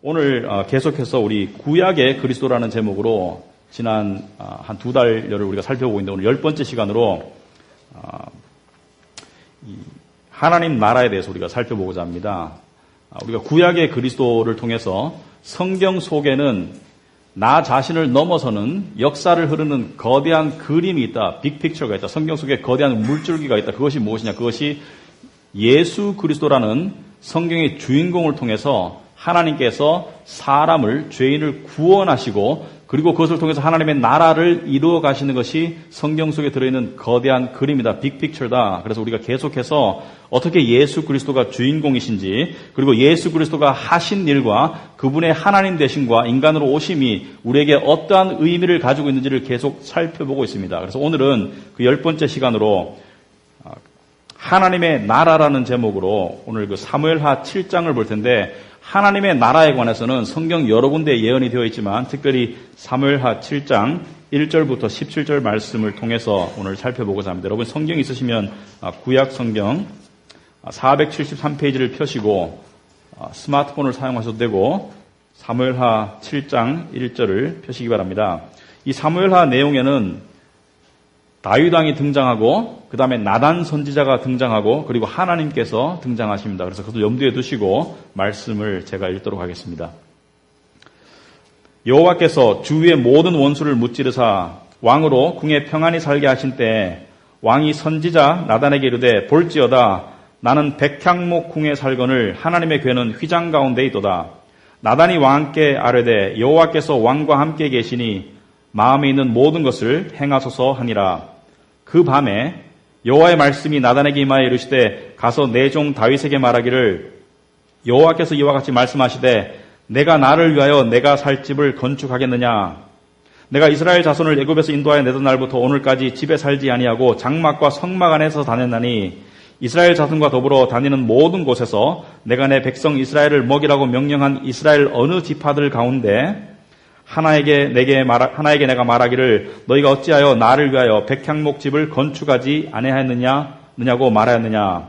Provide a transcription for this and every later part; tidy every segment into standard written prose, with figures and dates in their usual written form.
오늘 계속해서 우리 구약의 그리스도라는 제목으로 지난 한 2달여를 우리가 살펴보고 있는데 오늘 10번째 시간으로 하나님 나라에 대해서 우리가 살펴보고자 합니다. 우리가 구약의 그리스도를 통해서 성경 속에는 나 자신을 넘어서는 역사를 흐르는 거대한 그림이 있다. 빅픽처가 있다. 성경 속에 거대한 물줄기가 있다. 그것이 무엇이냐? 그것이 예수 그리스도라는 성경의 주인공을 통해서 하나님께서 사람을, 죄인을 구원하시고 그리고 그것을 통해서 하나님의 나라를 이루어 가시는 것이 성경 속에 들어있는 거대한 그림이다. 빅픽처다. 그래서 우리가 계속해서 어떻게 예수 그리스도가 주인공이신지 그리고 예수 그리스도가 하신 일과 그분의 하나님 되심과 인간으로 오심이 우리에게 어떠한 의미를 가지고 있는지를 계속 살펴보고 있습니다. 그래서 오늘은 그 10번째 시간으로 하나님의 나라라는 제목으로 오늘 그 사무엘하 7장을 볼 텐데 하나님의 나라에 관해서는 성경 여러 군데 예언이 되어 있지만 특별히 사무엘하 7장 1절부터 17절 말씀을 통해서 오늘 살펴보고자 합니다. 여러분 성경 있으시면 구약 성경 473페이지를 펴시고 스마트폰을 사용하셔도 되고 사무엘하 7장 1절을 펴시기 바랍니다. 이 사무엘하 내용에는 다윗 왕이 등장하고 그 다음에 나단 선지자가 등장하고 그리고 하나님께서 등장하십니다. 그래서 그것도 염두에 두시고 말씀을 제가 읽도록 하겠습니다. 여호와께서 주위의 모든 원수를 무찌르사 왕으로 궁에 평안히 살게 하신 때 왕이 선지자 나단에게 이르되 볼지어다 나는 백향목 궁에 살거늘 하나님의 궤는 휘장 가운데 있도다. 나단이 왕께 아뢰되 여호와께서 왕과 함께 계시니 마음에 있는 모든 것을 행하소서 하니라. 그 밤에 여호와의 말씀이 나단에게 임하여 이르시되 가서 내 종 다윗에게 말하기를 여호와께서 이와 같이 말씀하시되 내가 나를 위하여 내가 살 집을 건축하겠느냐. 내가 이스라엘 자손을 애굽에서 인도하여 내던 날부터 오늘까지 집에 살지 아니하고 장막과 성막 안에서 다녔나니 이스라엘 자손과 더불어 다니는 모든 곳에서 내가 내 백성 이스라엘을 먹이라고 명령한 이스라엘 어느 지파들 가운데 하나에게 내가 말하기를 너희가 어찌하여 나를 위하여 백향목 집을 건축하지 아니하였느냐고 말하였느냐.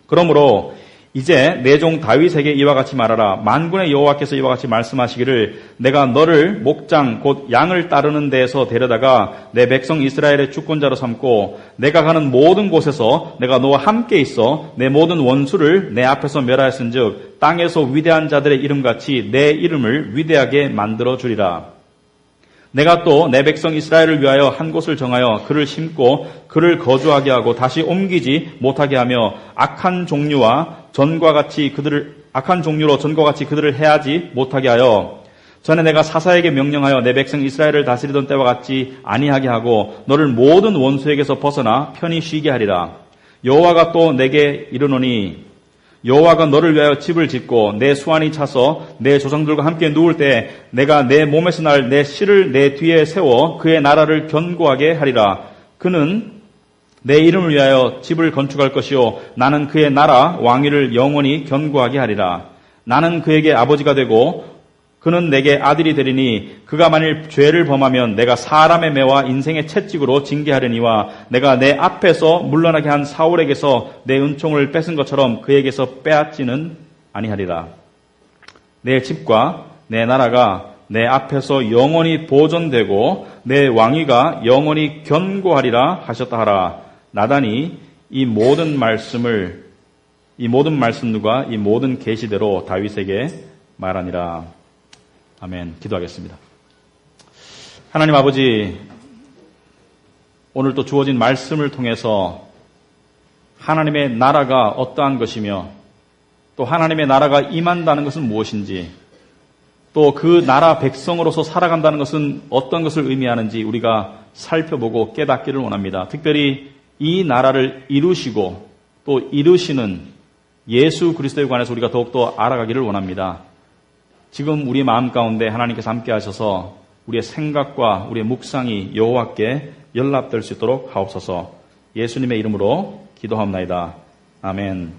그러므로 이제 내 종 다윗에게 이와 같이 말하라. 만군의 여호와께서 이와 같이 말씀하시기를 내가 너를 목장 곧 양을 따르는 데에서 데려다가 내 백성 이스라엘의 주권자로 삼고 내가 가는 모든 곳에서 내가 너와 함께 있어 내 모든 원수를 내 앞에서 멸하였은즉 땅에서 위대한 자들의 이름같이 내 이름을 위대하게 만들어 주리라. 내가 또 내 백성 이스라엘을 위하여 한 곳을 정하여 그를 심고 그를 거주하게 하고 다시 옮기지 못하게 하며 악한 종류로 전과 같이 그들을 해하지 못하게 하여 전에 내가 사사에게 명령하여 내 백성 이스라엘을 다스리던 때와 같이 아니하게 하고 너를 모든 원수에게서 벗어나 편히 쉬게 하리라. 여호와가 또 내게 이르노니 여호와가 너를 위하여 집을 짓고 내 수완이 차서 내 조상들과 함께 누울 때 내가 내 몸에서 날 내 씨를 내 뒤에 세워 그의 나라를 견고하게 하리라. 그는 내 이름을 위하여 집을 건축할 것이요 나는 그의 나라 왕위를 영원히 견고하게 하리라. 나는 그에게 아버지가 되고 그는 내게 아들이 되리니 그가 만일 죄를 범하면 내가 사람의 매와 인생의 채찍으로 징계하려니와 내가 내 앞에서 물러나게 한 사울에게서 내 은총을 뺏은 것처럼 그에게서 빼앗지는 아니하리라. 내 집과 내 나라가 내 앞에서 영원히 보존되고 내 왕위가 영원히 견고하리라 하셨다 하라. 나단이 이 모든 말씀과 이 모든 계시대로 다윗에게 말하니라. 아멘. 기도하겠습니다. 하나님 아버지, 오늘 또 주어진 말씀을 통해서 하나님의 나라가 어떠한 것이며 또 하나님의 나라가 임한다는 것은 무엇인지 또 그 나라 백성으로서 살아간다는 것은 어떤 것을 의미하는지 우리가 살펴보고 깨닫기를 원합니다. 특별히 이 나라를 이루시고 또 이루시는 예수 그리스도에 관해서 우리가 더욱더 알아가기를 원합니다. 지금 우리 마음 가운데 하나님께서 함께 하셔서 우리의 생각과 우리의 묵상이 여호와께 연락될 수 있도록 하옵소서. 예수님의 이름으로 기도하옵나이다. 아멘.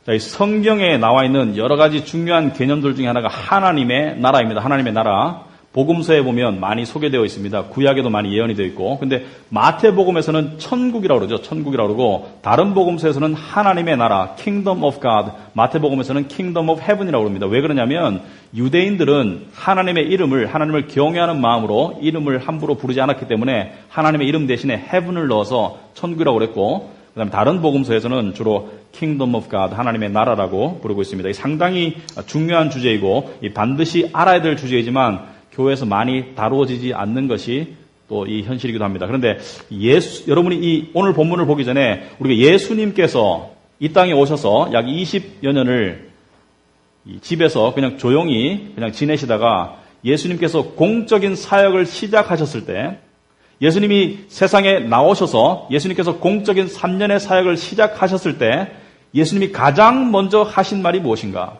자, 이 성경에 나와 있는 여러 가지 중요한 개념들 중에 하나가 하나님의 나라입니다. 하나님의 나라. 복음서에 보면 많이 소개되어 있습니다. 구약에도 많이 예언이 되어 있고. 근데 마태복음에서는 천국이라고 그러죠. 천국이라고 그러고 다른 복음서에서는 하나님의 나라, Kingdom of God, 마태복음에서는 Kingdom of Heaven이라고 합니다. 왜 그러냐면 유대인들은 하나님을 경외하는 마음으로 이름을 함부로 부르지 않았기 때문에 하나님의 이름 대신에 Heaven을 넣어서 천국이라고 그랬고, 그다음에 다른 복음서에서는 주로 Kingdom of God, 하나님의 나라라고 부르고 있습니다. 이 상당히 중요한 주제이고 반드시 알아야 될 주제이지만 교회에서 많이 다루어지지 않는 것이 또 이 현실이기도 합니다. 그런데 여러분이 이 오늘 본문을 보기 전에 우리가 예수님께서 이 땅에 오셔서 약 20여 년을 집에서 그냥 조용히 그냥 지내시다가 예수님께서 공적인 사역을 시작하셨을 때, 예수님이 세상에 나오셔서 예수님께서 공적인 3년의 사역을 시작하셨을 때 예수님이 가장 먼저 하신 말이 무엇인가?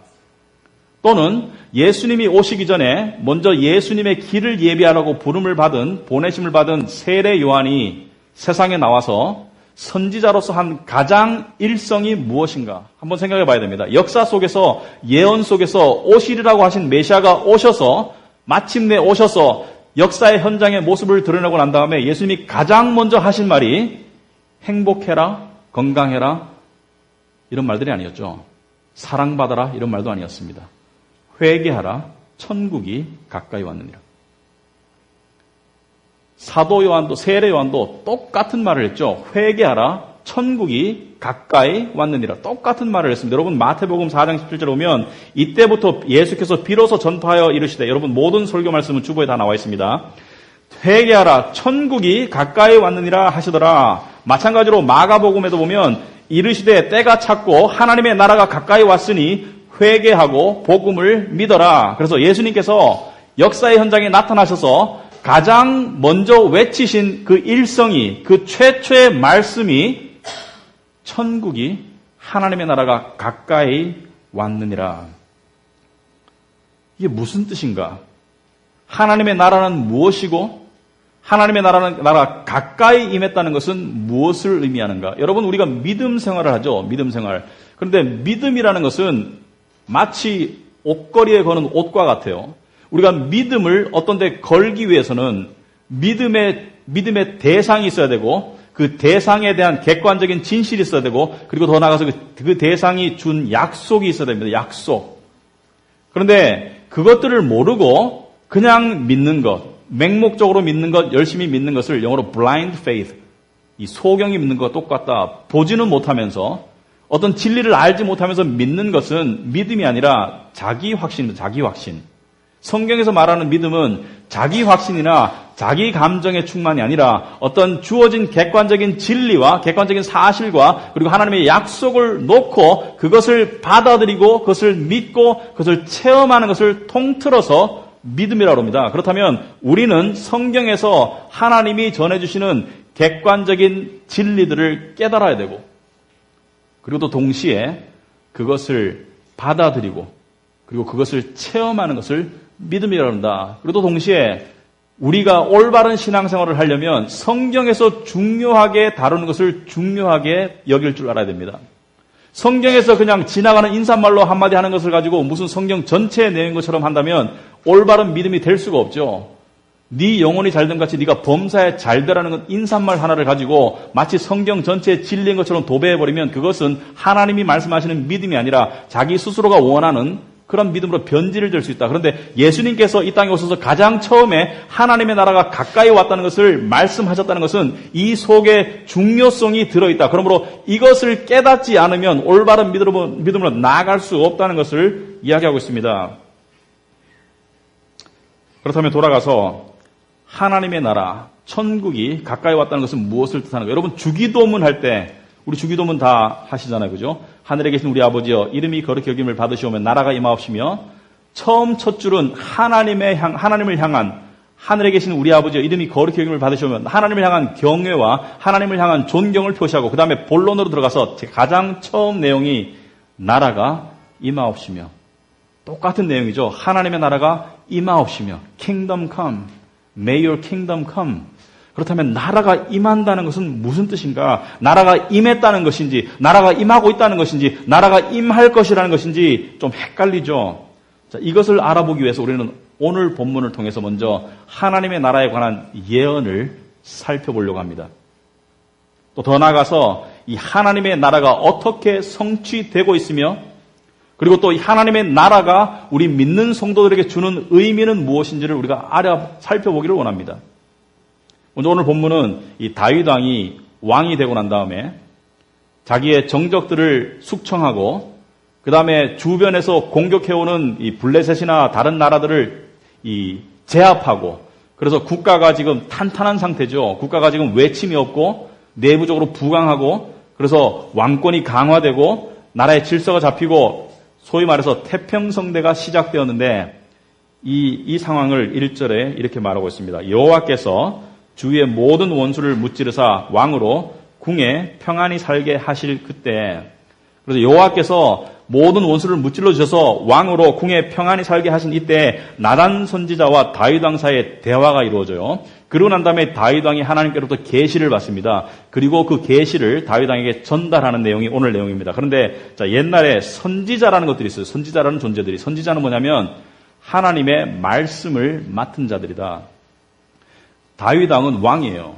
또는 예수님이 오시기 전에 먼저 예수님의 길을 예비하라고 보내심을 받은 세례 요한이 세상에 나와서 선지자로서 한 가장 일성이 무엇인가? 한번 생각해 봐야 됩니다. 역사 속에서, 예언 속에서 오시리라고 하신 메시아가 오셔서 마침내 오셔서 역사의 현장의 모습을 드러내고 난 다음에 예수님이 가장 먼저 하신 말이 행복해라, 건강해라 이런 말들이 아니었죠. 사랑받아라 이런 말도 아니었습니다. 회개하라, 천국이 가까이 왔느니라. 사도 요한도, 세례 요한도 똑같은 말을 했죠. 회개하라, 천국이 가까이 왔느니라. 똑같은 말을 했습니다. 여러분 마태복음 4장 17절에 보면 이때부터 예수께서 비로소 전파하여 이르시되, 여러분 모든 설교 말씀은 주보에 다 나와 있습니다. 회개하라, 천국이 가까이 왔느니라 하시더라. 마찬가지로 마가복음에도 보면 이르시되 때가 찼고 하나님의 나라가 가까이 왔으니 회개하고 복음을 믿어라. 그래서 예수님께서 역사의 현장에 나타나셔서 가장 먼저 외치신 그 일성이, 그 최초의 말씀이 천국이, 하나님의 나라가 가까이 왔느니라. 이게 무슨 뜻인가? 하나님의 나라는 무엇이고 하나님의 나라가 가까이 임했다는 것은 무엇을 의미하는가? 여러분 우리가 믿음 생활을 하죠. 믿음 생활. 그런데 믿음이라는 것은 마치 옷걸이에 거는 옷과 같아요. 우리가 믿음을 어떤 데 걸기 위해서는 믿음의 대상이 있어야 되고 그 대상에 대한 객관적인 진실이 있어야 되고 그리고 더 나아가서 그 대상이 준 약속이 있어야 됩니다. 약속. 그런데 그것들을 모르고 그냥 믿는 것, 맹목적으로 믿는 것, 열심히 믿는 것을 영어로 blind faith, 이 소경이 믿는 것과 똑같다. 보지는 못하면서 어떤 진리를 알지 못하면서 믿는 것은 믿음이 아니라 자기 확신입니다. 자기 확신. 성경에서 말하는 믿음은 자기 확신이나 자기 감정의 충만이 아니라 어떤 주어진 객관적인 진리와 객관적인 사실과 그리고 하나님의 약속을 놓고 그것을 받아들이고 그것을 믿고 그것을 체험하는 것을 통틀어서 믿음이라고 합니다. 그렇다면 우리는 성경에서 하나님이 전해주시는 객관적인 진리들을 깨달아야 되고 그리고 또 동시에 그것을 받아들이고 그리고 그것을 체험하는 것을 믿음이라고 합니다. 그리고 또 동시에 우리가 올바른 신앙생활을 하려면 성경에서 중요하게 다루는 것을 중요하게 여길 줄 알아야 됩니다. 성경에서 그냥 지나가는 인사말로 한마디 하는 것을 가지고 무슨 성경 전체의 내용인 것처럼 한다면 올바른 믿음이 될 수가 없죠. 네 영혼이 잘된 같이 네가 범사에 잘되라는 건 인사말 하나를 가지고 마치 성경 전체의 진리인 것처럼 도배해버리면 그것은 하나님이 말씀하시는 믿음이 아니라 자기 스스로가 원하는 그런 믿음으로 변질을 될 수 있다. 그런데 예수님께서 이 땅에 오셔서 가장 처음에 하나님의 나라가 가까이 왔다는 것을 말씀하셨다는 것은 이 속에 중요성이 들어있다. 그러므로 이것을 깨닫지 않으면 올바른 믿음으로 나아갈 수 없다는 것을 이야기하고 있습니다. 그렇다면 돌아가서 하나님의 나라, 천국이 가까이 왔다는 것은 무엇을 뜻하는가? 여러분 주기도문 할 때 우리 주기도문 다 하시잖아요. 그죠? 하늘에 계신 우리 아버지여 이름이 거룩히 여김을 받으시오며 나라가 임하옵시며 처음 첫 줄은 하나님을 향한 하늘에 계신 우리 아버지여 이름이 거룩히 여김을 받으시오며 하나님을 향한 경외와 하나님을 향한 존경을 표시하고 그 다음에 본론으로 들어가서 가장 처음 내용이 나라가 임하옵시며 똑같은 내용이죠. 하나님의 나라가 임하옵시며 Kingdom come, May your kingdom come. 그렇다면 나라가 임한다는 것은 무슨 뜻인가? 나라가 임했다는 것인지 나라가 임하고 있다는 것인지 나라가 임할 것이라는 것인지 좀 헷갈리죠. 자, 이것을 알아보기 위해서 우리는 오늘 본문을 통해서 먼저 하나님의 나라에 관한 예언을 살펴보려고 합니다. 또 더 나아가서 이 하나님의 나라가 어떻게 성취되고 있으며 그리고 또 이 하나님의 나라가 우리 믿는 성도들에게 주는 의미는 무엇인지를 우리가 살펴보기를 원합니다. 먼저 오늘 본문은 이 다윗 왕이 왕이 되고 난 다음에 자기의 정적들을 숙청하고 그 다음에 주변에서 공격해오는 이 블레셋이나 다른 나라들을 제압하고 그래서 국가가 지금 탄탄한 상태죠. 국가가 지금 외침이 없고 내부적으로 부강하고 그래서 왕권이 강화되고 나라의 질서가 잡히고 소위 말해서 태평성대가 시작되었는데 이 상황을 1절에 이렇게 말하고 있습니다. 여호와께서 주위의 모든 원수를 무찌르사 왕으로 궁에 평안히 살게 하실 그때 그래서 여호와께서 모든 원수를 무찔러 주셔서 왕으로 궁에 평안히 살게 하신 이때 나단 선지자와 다윗 왕 사이에 대화가 이루어져요. 그러고 난 다음에 다윗 왕이 하나님께로부터 계시를 받습니다. 그리고 그 계시를 다윗 왕에게 전달하는 내용이 오늘 내용입니다. 그런데 옛날에 선지자라는 것들이 있어요. 선지자라는 존재들이. 선지자는 뭐냐면 하나님의 말씀을 맡은 자들이다. 다윗 왕은 왕이에요.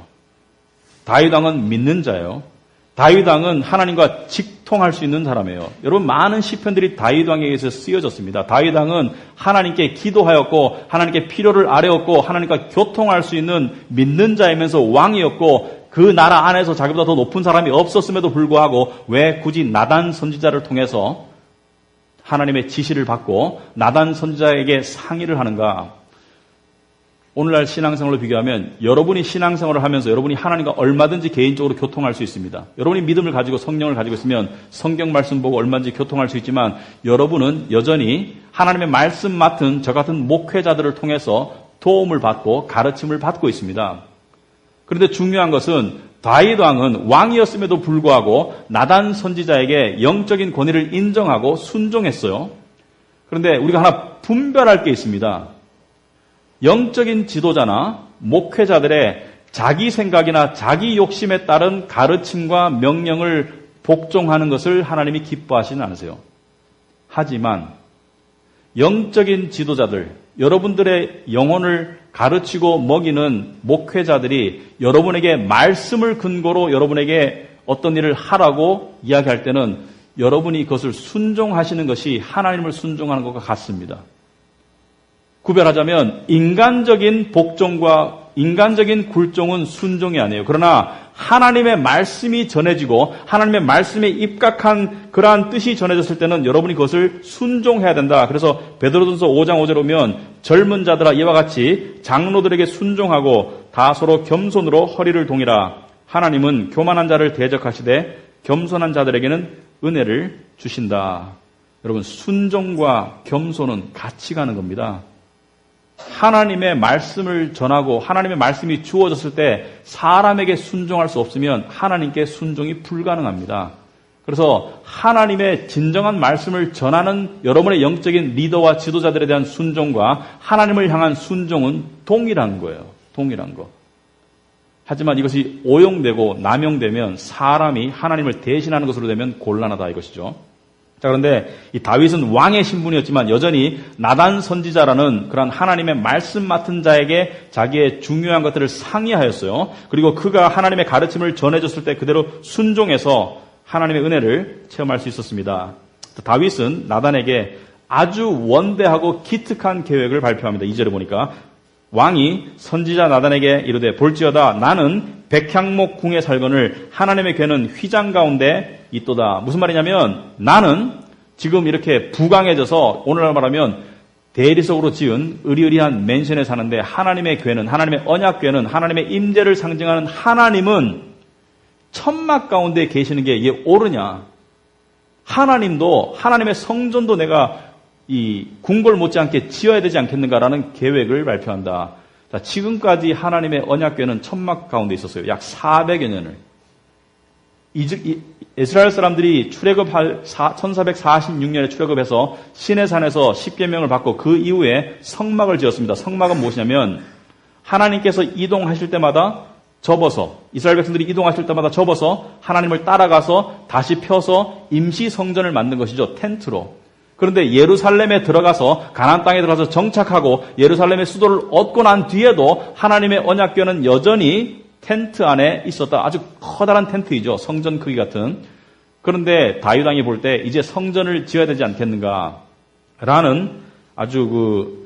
다윗 왕은 믿는 자예요. 다윗 왕은 하나님과 직통할 수 있는 사람이에요. 여러분 많은 시편들이 다윗 왕에게서 쓰여졌습니다. 다윗 왕은 하나님께 기도하였고 하나님께 필요를 아뢰었고 하나님과 교통할 수 있는 믿는 자이면서 왕이었고 그 나라 안에서 자기보다 더 높은 사람이 없었음에도 불구하고 왜 굳이 나단 선지자를 통해서 하나님의 지시를 받고 나단 선지자에게 상의를 하는가? 오늘날 신앙생활로 비교하면 여러분이 신앙생활을 하면서 여러분이 하나님과 얼마든지 개인적으로 교통할 수 있습니다. 여러분이 믿음을 가지고 성령을 가지고 있으면 성경 말씀 보고 얼마든지 교통할 수 있지만 여러분은 여전히 하나님의 말씀 맡은 저 같은 목회자들을 통해서 도움을 받고 가르침을 받고 있습니다. 그런데 중요한 것은 다윗 왕은 왕이었음에도 불구하고 나단 선지자에게 영적인 권위를 인정하고 순종했어요. 그런데 우리가 하나 분별할 게 있습니다. 영적인 지도자나 목회자들의 자기 생각이나 자기 욕심에 따른 가르침과 명령을 복종하는 것을 하나님이 기뻐하시는 않으세요. 하지만 영적인 지도자들, 여러분들의 영혼을 가르치고 먹이는 목회자들이 여러분에게 말씀을 근거로 여러분에게 어떤 일을 하라고 이야기할 때는 여러분이 그것을 순종하시는 것이 하나님을 순종하는 것과 같습니다. 구별하자면 인간적인 복종과 인간적인 굴종은 순종이 아니에요. 그러나 하나님의 말씀이 전해지고 하나님의 말씀에 입각한 그러한 뜻이 전해졌을 때는 여러분이 그것을 순종해야 된다. 그래서 베드로전서 5장 5절에 보면 젊은 자들아 이와 같이 장로들에게 순종하고 다 서로 겸손으로 허리를 동이라. 하나님은 교만한 자를 대적하시되 겸손한 자들에게는 은혜를 주신다. 여러분 순종과 겸손은 같이 가는 겁니다. 하나님의 말씀을 전하고 하나님의 말씀이 주어졌을 때 사람에게 순종할 수 없으면 하나님께 순종이 불가능합니다. 그래서 하나님의 진정한 말씀을 전하는 여러분의 영적인 리더와 지도자들에 대한 순종과 하나님을 향한 순종은 동일한 거예요. 동일한 거. 하지만 이것이 오용되고 남용되면 사람이 하나님을 대신하는 것으로 되면 곤란하다 이것이죠. 자, 그런데 이 다윗은 왕의 신분이었지만 여전히 나단 선지자라는 그런 하나님의 말씀 맡은 자에게 자기의 중요한 것들을 상의하였어요. 그리고 그가 하나님의 가르침을 전해줬을 때 그대로 순종해서 하나님의 은혜를 체험할 수 있었습니다. 다윗은 나단에게 아주 원대하고 기특한 계획을 발표합니다. 2절에 보니까 왕이 선지자 나단에게 이르되 볼지어다 나는 백향목 궁에 살거늘 하나님의 괴는 휘장 가운데 있도다. 무슨 말이냐면 나는 지금 이렇게 부강해져서 오늘날 말하면 대리석으로 지은 으리으리한 맨션에 사는데 하나님의 괴는 하나님의 언약 괴는 하나님의 임재를 상징하는 하나님은 천막 가운데 계시는 게 이게 옳으냐. 하나님도 하나님의 성전도 내가 이 궁궐 못지않게 지어야 되지 않겠는가라는 계획을 발표한다. 자, 지금까지 하나님의 언약궤는 천막 가운데 있었어요. 약 400여 년을. 이스라엘 사람들이 1446년에 출애굽해서 시내산에서 십계명을 받고 그 이후에 성막을 지었습니다. 성막은 무엇이냐면 하나님께서 이동하실 때마다 접어서 이스라엘 백성들이 이동하실 때마다 접어서 하나님을 따라가서 다시 펴서 임시 성전을 만든 것이죠. 텐트로. 그런데 예루살렘에 들어가서 가나안 땅에 들어가서 정착하고 예루살렘의 수도를 얻고 난 뒤에도 하나님의 언약궤는 여전히 텐트 안에 있었다. 아주 커다란 텐트이죠. 성전 크기 같은. 그런데 다윗 왕이 볼 때 이제 성전을 지어야 되지 않겠는가 라는 아주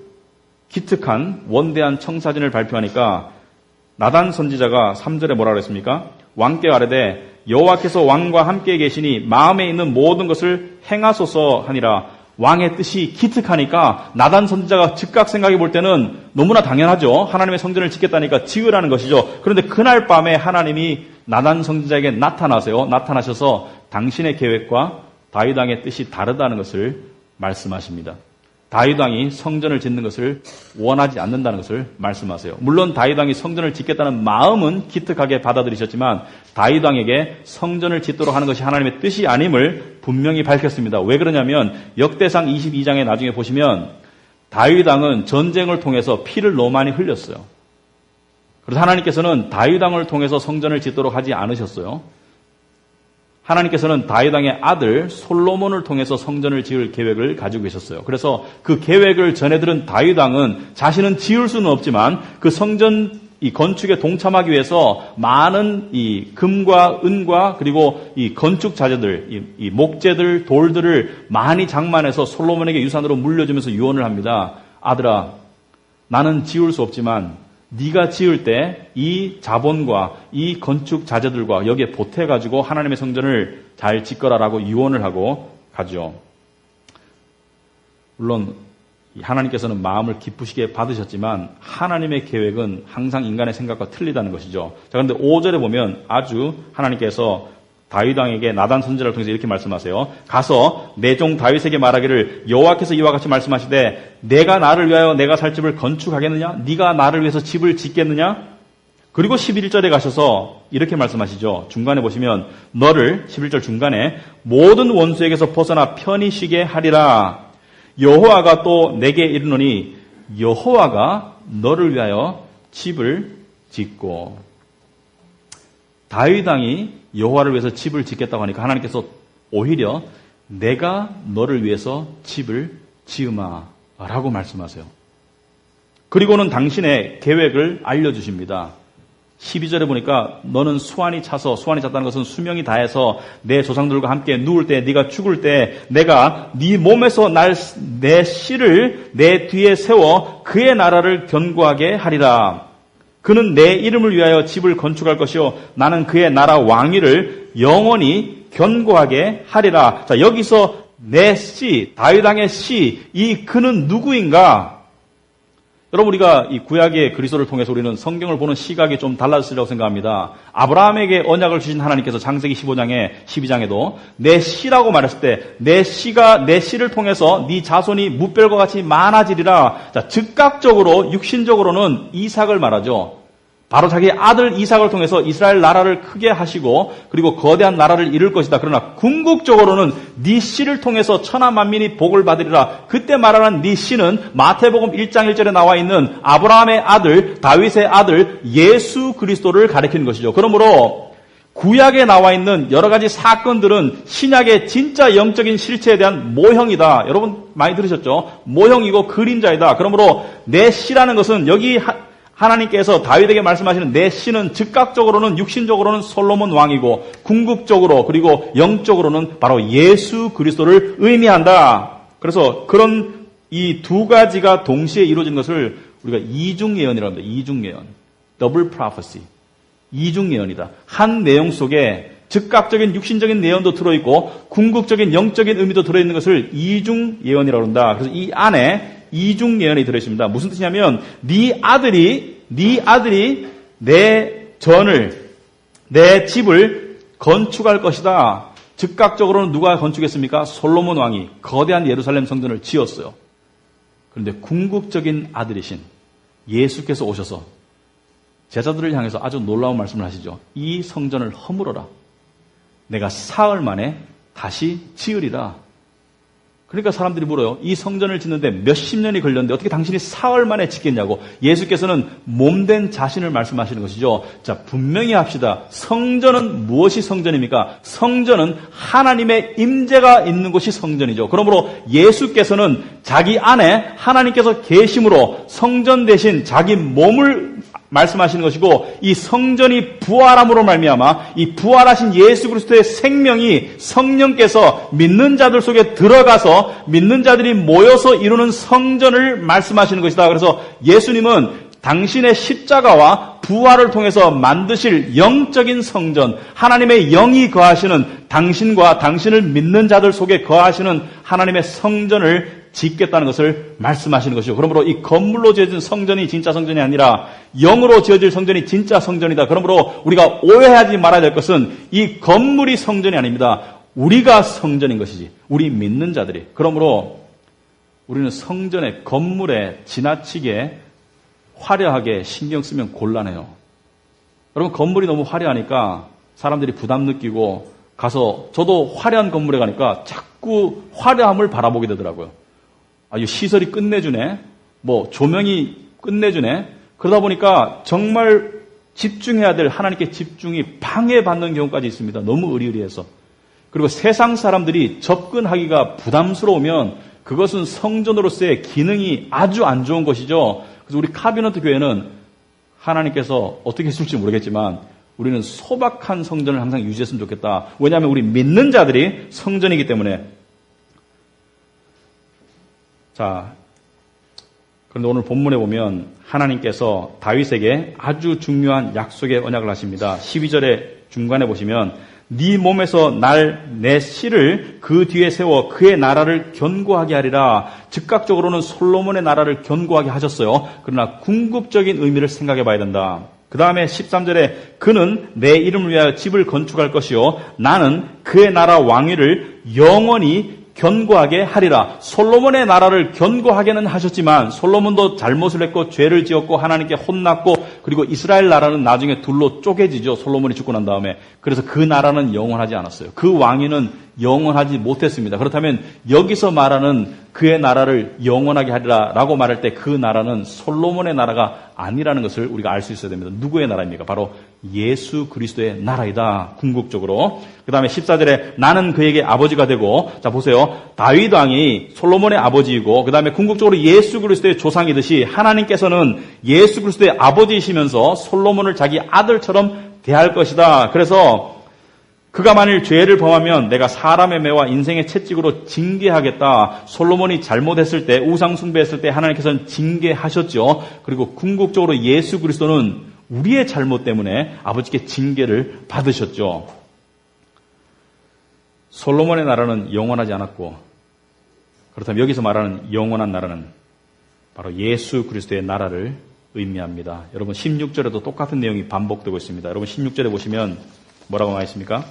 기특한 원대한 청사진을 발표하니까 나단 선지자가 3절에 뭐라 그랬습니까? 왕께 아뢰되 여호와께서 왕과 함께 계시니 마음에 있는 모든 것을 행하소서 하니라. 왕의 뜻이 기특하니까 나단 선지자가 즉각 생각해 볼 때는 너무나 당연하죠. 하나님의 성전을 짓겠다니까 지으라는 것이죠. 그런데 그날 밤에 하나님이 나단 선지자에게 나타나셔서 당신의 계획과 다윗 왕의 뜻이 다르다는 것을 말씀하십니다. 다윗 왕이 성전을 짓는 것을 원하지 않는다는 것을 말씀하세요. 물론 다윗 왕이 성전을 짓겠다는 마음은 기특하게 받아들이셨지만 다윗 왕에게 성전을 짓도록 하는 것이 하나님의 뜻이 아님을 분명히 밝혔습니다. 왜 그러냐면 역대상 22장에 나중에 보시면 다윗 왕은 전쟁을 통해서 피를 너무 많이 흘렸어요. 그래서 하나님께서는 다윗 왕을 통해서 성전을 짓도록 하지 않으셨어요. 하나님께서는 다윗 왕의 아들 솔로몬을 통해서 성전을 지을 계획을 가지고 계셨어요. 그래서 그 계획을 전해들은 다윗 왕은 자신은 지을 수는 없지만 그 성전 이 건축에 동참하기 위해서 많은 이 금과 은과 그리고 이 건축 자재들, 이 목재들, 돌들을 많이 장만해서 솔로몬에게 유산으로 물려주면서 유언을 합니다. 아들아, 나는 지을 수 없지만 네가 지을 때 이 자본과 이 건축 자재들과 여기에 보태가지고 하나님의 성전을 잘 짓거라라고 유언을 하고 가죠. 물론 하나님께서는 마음을 기쁘시게 받으셨지만 하나님의 계획은 항상 인간의 생각과 틀리다는 것이죠. 자, 그런데 5절에 보면 아주 하나님께서 다윗 왕에게 나단 선지자를 통해서 이렇게 말씀하세요. 가서 내 종 다윗에게 말하기를 여호와께서 이와 같이 말씀하시되 내가 나를 위하여 내가 살 집을 건축하겠느냐? 네가 나를 위해서 집을 짓겠느냐? 그리고 11절에 가셔서 이렇게 말씀하시죠. 중간에 보시면 너를 11절 중간에 모든 원수에게서 벗어나 편히 쉬게 하리라. 여호와가 또 내게 이르노니 여호와가 너를 위하여 집을 짓고. 다윗 왕이 여호와를 위해서 집을 짓겠다고 하니까 하나님께서 오히려 내가 너를 위해서 집을 지으마라고 말씀하세요. 그리고는 당신의 계획을 알려주십니다. 12절에 보니까 너는 수완이 찼다는 것은 수명이 다해서 내 조상들과 함께 누울 때 네가 죽을 때 내가 네 몸에서 내 씨를 내 뒤에 세워 그의 나라를 견고하게 하리라. 그는 내 이름을 위하여 집을 건축할 것이요 나는 그의 나라 왕위를 영원히 견고하게 하리라. 자, 여기서 내 씨, 다윗 왕의 씨, 이 그는 누구인가? 여러분, 우리가 이 구약의 그리스도를 통해서 우리는 성경을 보는 시각이 좀 달라졌으리라고 생각합니다. 아브라함에게 언약을 주신 하나님께서 창세기 15장에 12장에도 내 씨라고 말했을 때 내 씨를 통해서 네 자손이 무별과 같이 많아지리라. 자, 즉각적으로 육신적으로는 이삭을 말하죠. 바로 자기 아들 이삭을 통해서 이스라엘 나라를 크게 하시고 그리고 거대한 나라를 이룰 것이다. 그러나 궁극적으로는 네 씨를 통해서 천하 만민이 복을 받으리라. 그때 말하는 네 씨는 마태복음 1장 1절에 나와 있는 아브라함의 아들 다윗의 아들 예수 그리스도를 가리키는 것이죠. 그러므로 구약에 나와 있는 여러 가지 사건들은 신약의 진짜 영적인 실체에 대한 모형이다. 여러분 많이 들으셨죠? 모형이고 그림자이다. 그러므로 내 씨라는 것은 여기 하나님께서 다윗에게 말씀하시는 내 씨는 즉각적으로는 육신적으로는 솔로몬 왕이고 궁극적으로 그리고 영적으로는 바로 예수 그리스도를 의미한다. 그래서 그런 이 두 가지가 동시에 이루어진 것을 우리가 이중 예언이라고 합니다. 이중 예언. 더블 프로페시. 이중 예언이다. 한 내용 속에 즉각적인 육신적인 내용도 들어있고 궁극적인 영적인 의미도 들어있는 것을 이중 예언이라고 한다. 그래서 이 안에 이중 예언이 들어있습니다. 무슨 뜻이냐면 네 아들이 내 집을 건축할 것이다. 즉각적으로는 누가 건축했습니까? 솔로몬 왕이 거대한 예루살렘 성전을 지었어요. 그런데 궁극적인 아들이신 예수께서 오셔서 제자들을 향해서 아주 놀라운 말씀을 하시죠. 이 성전을 허물어라. 내가 사흘 만에 다시 지으리라. 그러니까 사람들이 물어요. 이 성전을 짓는데 몇십 년이 걸렸는데 어떻게 당신이 사흘 만에 짓겠냐고. 예수께서는 몸된 자신을 말씀하시는 것이죠. 자, 분명히 합시다. 성전은 무엇이 성전입니까? 성전은 하나님의 임재가 있는 곳이 성전이죠. 그러므로 예수께서는 자기 안에 하나님께서 계심으로 성전 대신 자기 몸을 말씀하시는 것이고, 이 성전이 부활함으로 말미암아 이 부활하신 예수 그리스도의 생명이 성령께서 믿는 자들 속에 들어가서 믿는 자들이 모여서 이루는 성전을 말씀하시는 것이다. 그래서 예수님은 당신의 십자가와 부활을 통해서 만드실 영적인 성전, 하나님의 영이 거하시는 당신과 당신을 믿는 자들 속에 거하시는 하나님의 성전을 짓겠다는 것을 말씀하시는 것이죠. 그러므로 이 건물로 지어진 성전이 진짜 성전이 아니라 영으로 지어질 성전이 진짜 성전이다. 그러므로 우리가 오해하지 말아야 될 것은 이 건물이 성전이 아닙니다. 우리가 성전인 것이지. 우리 믿는 자들이. 그러므로 우리는 성전의 건물에 지나치게 화려하게 신경 쓰면 곤란해요. 여러분, 건물이 너무 화려하니까 사람들이 부담 느끼고 가서 저도 화려한 건물에 가니까 자꾸 화려함을 바라보게 되더라고요. 아, 이 시설이 끝내주네. 뭐 조명이 끝내주네. 그러다 보니까 정말 집중해야 될 하나님께 집중이 방해받는 경우까지 있습니다. 너무 의리의리해서. 그리고 세상 사람들이 접근하기가 부담스러우면 그것은 성전으로서의 기능이 아주 안 좋은 것이죠. 그래서 우리 카비너트 교회는 하나님께서 어떻게 했을지 모르겠지만 우리는 소박한 성전을 항상 유지했으면 좋겠다. 왜냐하면 우리 믿는 자들이 성전이기 때문에. 자, 그런데 오늘 본문에 보면 하나님께서 다윗에게 아주 중요한 약속의 언약을 하십니다. 12절의 중간에 보시면 네 몸에서 내 씨를 그 뒤에 세워 그의 나라를 견고하게 하리라. 즉각적으로는 솔로몬의 나라를 견고하게 하셨어요. 그러나 궁극적인 의미를 생각해 봐야 된다. 그 다음에 13절에 그는 내 이름을 위하여 집을 건축할 것이요 나는 그의 나라 왕위를 영원히 견고하게 하리라. 솔로몬의 나라를 견고하게는 하셨지만 솔로몬도 잘못을 했고 죄를 지었고 하나님께 혼났고 그리고 이스라엘 나라는 나중에 둘로 쪼개지죠. 솔로몬이 죽고 난 다음에. 그래서 그 나라는 영원하지 않았어요. 그 왕위는 영원하지 못했습니다. 그렇다면 여기서 말하는 그의 나라를 영원하게 하리라 라고 말할 때 그 나라는 솔로몬의 나라가 아니라는 것을 우리가 알 수 있어야 됩니다. 누구의 나라입니까? 바로 예수 그리스도의 나라이다. 궁극적으로. 그 다음에 14절에 나는 그에게 아버지가 되고, 자 보세요. 다윗 왕이 솔로몬의 아버지이고 그 다음에 궁극적으로 예수 그리스도의 조상이듯이 하나님께서는 예수 그리스도의 아버지이시면서 솔로몬을 자기 아들처럼 대할 것이다. 그래서 그가 만일 죄를 범하면 내가 사람의 매와 인생의 채찍으로 징계하겠다. 솔로몬이 잘못했을 때, 우상 숭배했을 때 하나님께서는 징계하셨죠. 그리고 궁극적으로 예수 그리스도는 우리의 잘못 때문에 아버지께 징계를 받으셨죠. 솔로몬의 나라는 영원하지 않았고, 그렇다면 여기서 말하는 영원한 나라는 바로 예수 그리스도의 나라를 의미합니다. 여러분 16절에도 똑같은 내용이 반복되고 있습니다. 여러분 16절에 보시면 뭐라고 나와 있습니까?